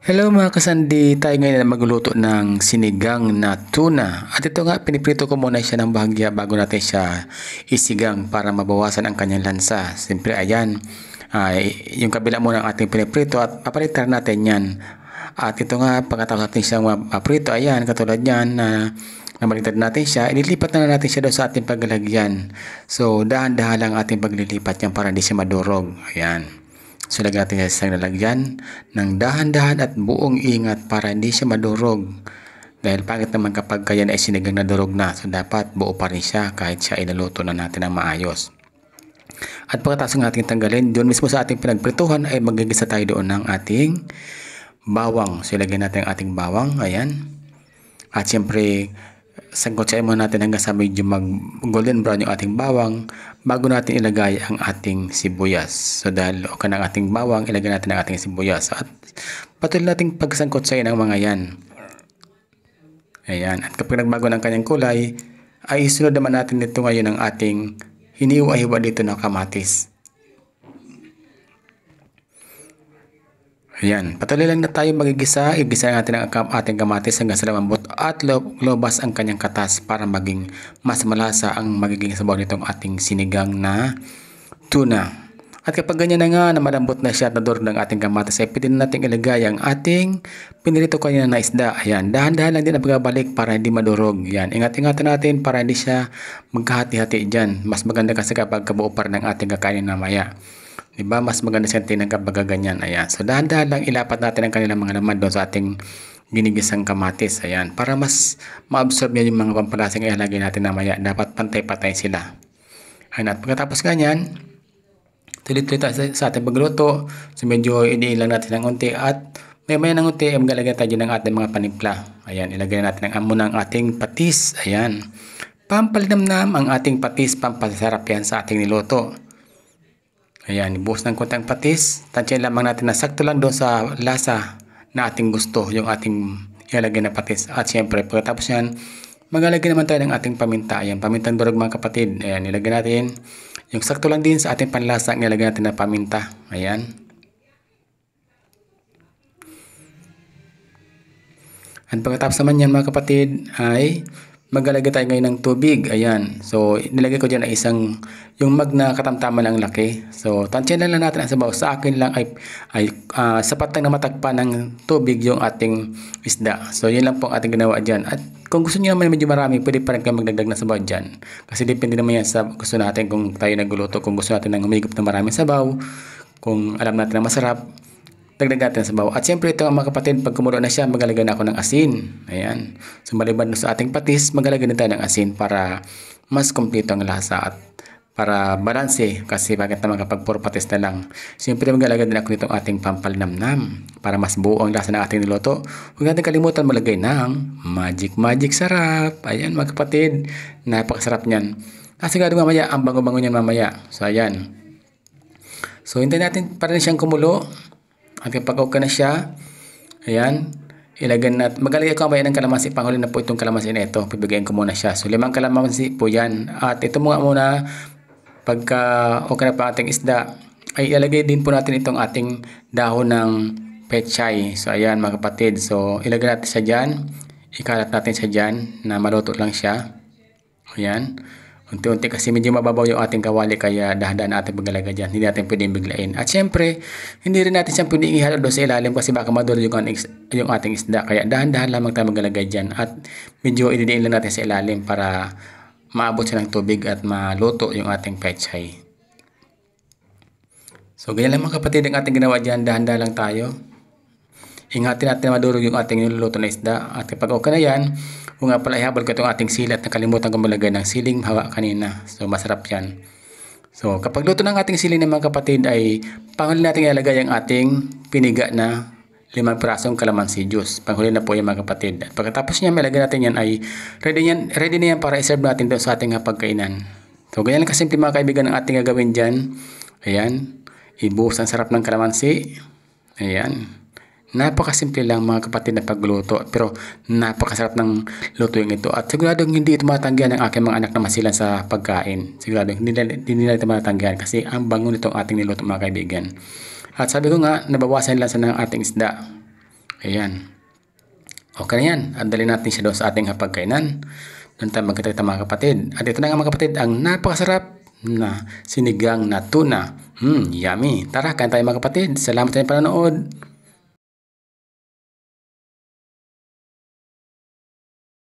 Hello mga kasandi, tayo ngayon na magluluto ng sinigang na tuna. At ito nga, piniprito ko muna siya ng bahagya bago natin siya isigang para mabawasan ang kanyang lansa. Siyempre ayan, yung kabila muna ang ating piniprito at papalitan natin yan. At ito nga, pagkatapos natin siyang maprito, ayan, katulad yan na nabaliktad natin siya, ililipat na natin siya doon sa ating paglalagyan. So, dahan-dahan lang ating paglilipat yan para hindi siya madurog. Ayan. So, lagyan natin sa isang lalagyan ng dahan-dahan at buong ingat para hindi siya madurog. Dahil pangit naman kapag kaya na sinigang na durog na. So, dapat buo pa rin siya kahit siya inaluto na natin ng maayos. At pagkatapos ng ating tanggalin, doon mismo sa ating pinagprituhan ay magigisa tayo doon ng ating bawang. So, ilagyan natin ang ating bawang. Ayan. At siyempre, sangkotsahin muna natin hanggang sa medyo mag-golden brown yung ating bawang bago natin ilagay ang ating sibuyas. So dahil okay na ang ating bawang, ilagay natin ang ating sibuyas. At patuloy natin pagsangkotsahin ang mga yan. Ayan. At kapag nagbago ng kanyang kulay, ay isunod naman natin dito ngayon ang ating hiniwa-hiwa dito na kamatis. Ayan, patuloy lang na tayo magigisa. Igisa natin ang ating kamatis hanggang sa lumambot at lobas ang kanyang katas para maging mas malasa ang magiging sabaw nitong ating sinigang na tuna. At kapag ganyan na nga na malambot na siya at nadurog ng ating kamatis, ay pwede na natin ilagay ang ating pinirito kanina na isda. Ayan, dahan-dahan lang din ang pagbabalik para hindi madurog. Ayan, ingat-ingatan natin para hindi siya magkahati-hati dyan. Mas maganda kasi kapag kabuo pa rin ang ating kakainin na maya. Diba? Mas maganda siya tingnan kapag ganyan. Ayan. So, dahan-dahan lang ilapat natin ang kanilang mga laman doon sa ating ginigisang kamatis. Ayan. Para mas ma-absorb niya yung mga pampalasang ilalagay natin na maya. Dapat pantay-patay sila. Ayan. At pagkatapos ganyan, tuloy-tuloy tayo sa ating pagluto. So, medyo idiin lang natin ng unti. At maya ng unti, maglalagay tayo ng ating mga panimpla. Ayan. Ilagay natin muna ang ating patis. Ayan. Pampalinamnam ang ating patis. Pampasarap yan sa ating niluto. Ayan, ibuhos ng konting patis. Tansyahin lamang natin na sakto lang doon sa lasa na ating gusto, yung ating ilalagay na patis. At siyempre, pagkatapos yan, maglalagay naman tayo ng ating paminta. Ayan, pamintang durog mga kapatid. Ayan, ilagay natin. Yung sakto lang din sa ating panlasa, ilalagay natin na paminta. Ayan. At pagkatapos naman yan mga kapatid, ay maglalagay tayo ngayon ng tubig. Ayan. So, nilagay ko dyan ay yung mag na katamtaman ng laki. So, tansyahin lang natin ang sabaw. Sa akin lang ay sapat lang na matagpan ng tubig yung ating isda. So, yun lang po ang ating ginawa dyan. At kung gusto niyo naman medyo marami, pwede pa rin kayo magdagdag ng sabaw dyan. Kasi depende naman yan sa gusto natin kung tayo nagluluto. Kung gusto natin ng humigop na maraming sabaw, kung alam natin na masarap, dagdag natin sa bawa. At siyempre ito mga kapatid, pag kumulo na siya, maglalagay na ako ng asin. Ayan. So maliban sa ating patis, maglalagay na tayo ng asin para mas kumpleto ang lasa at para balanse. Kasi bakit naman kapag puro patis na lang. Siyempre maglalagay din ako nitong ating pampalnamnam para mas buo ang lasa ng ating niluto. Huwag natin kalimutan malagay ng magic sarap. Ayan mga kapatid, napakasarap niyan. Sigurado mamaya, ang bango-bango niyan mamaya. So ayan. So hintayin natin para rin siyang kumulo. At kapag okay na siya, ayan, ilagay natin. Magalagay ko ang ng kalamansi. Panghuli na po itong kalamansi na ito. Pibigayin ko muna siya. So, 5 kalamansi po yan. At ito muna, pagka okay na pa ating isda, ay ilagay din po natin itong ating dahon ng pechay. So, ayan mga kapatid. So, ilagay natin siya dyan. Ikalat natin siya dyan na maluto lang siya. Ayan. Unti-unti kasi medyo mababaw yung ating kawali kaya dahan-dahan natin paglalagay dyan. Hindi natin pwedeng biglain. At syempre, hindi rin natin siyang pwedeng ihalo doon sa ilalim kasi baka maduro yung ating isda. Kaya dahan-dahan lamang tayo maglalagay dyan. At medyo ididiin lang natin sa ilalim para maabot siya ng tubig at maluto yung ating pechay. So, ganyan lang mga kapatid ang ating ginawa dyan. Dahan-dahan lang tayo. Ingatin natin na madurog yung ating niluluto na isda. At kapag okay na yan, kung nga pala ihabol ko itong ating sili at nakalimutan ko malagay ng siling hawa kanina. So masarap yan. So kapag luto ng ating sili ng mga kapatid ay panghuli natin ilalagay ang ating piniga na 5 pirasong kalamansi juice. Panghuli na po yung mga kapatid. At pagkatapos niya malagay natin yan ay ready na yan para iserve natin doon sa ating pagkainan. So ganyan lang kasimple mga kaibigan ang ating gagawin dyan. Ayan. Ibuhos ang sarap ng kalamansi. Ayan. Napakasimple lang mga kapatid na pagluto pero napakasarap ng luto yung ito at siguradong hindi ito matanggihan ng aking mga anak na masilan sa pagkain. Siguradong hindi nila ito matanggihan kasi ang bango nitong ating niluto mga kaibigan. At sabi ko nga, nabawasan lang sa ng ating isda. Ayan. Okay na yan. Andalin natin siya doon sa ating hapagkainan. Doon tayo magkita mga kapatid. At ito na nga mga kapatid, ang napakasarap na sinigang na tuna. Yummy. Tara, kain tayo mga kapatid. Salamat sa inyong panonood.